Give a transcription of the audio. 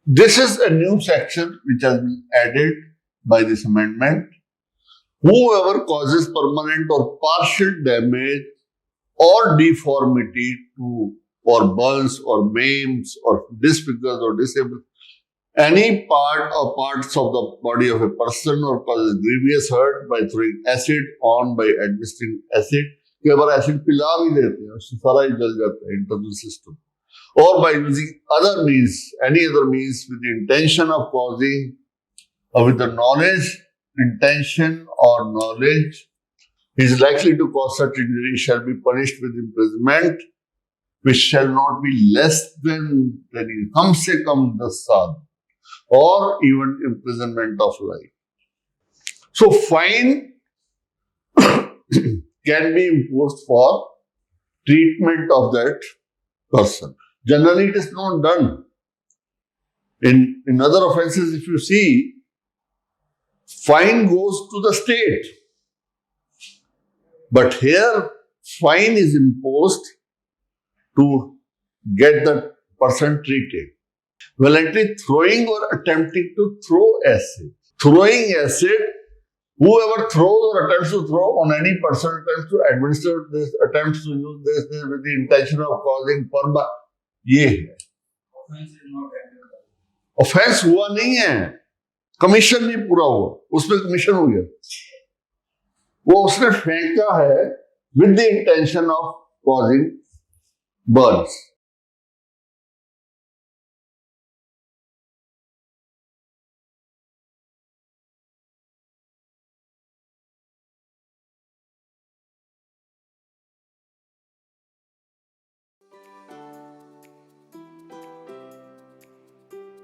This is a new section which has been added by this amendment. Whoever causes permanent or partial damage or deformity to, or burns or maims or disfigures or disables any part or parts of the body of a person or causes grievous hurt by throwing acid on, by administering acid, कई बार acid पिला भी देते हैं, उससे सारा ही जल जाता है internal system, or by using other means, any other means with the intention of causing, or with the knowledge, intention or knowledge, is likely to cause such injury shall be punished with imprisonment, which shall not be less than kam se kam 10 saal, or even imprisonment of life. So fine can be imposed for treatment of that person. Generally, it is not done. In other offences, if you see, fine goes to the state. But here, fine is imposed to get the person treated. Voluntary throwing or attempting to throw acid. Throwing acid, whoever throws or attempts to throw on any person, attempts to administer this, attempts to use this with the intention of causing permanent, ये है. Offence हुआ नहीं है, commission नहीं पूरा हुआ, उसमें commission हो गया, वो उसने फेंका है with the intention of causing burns.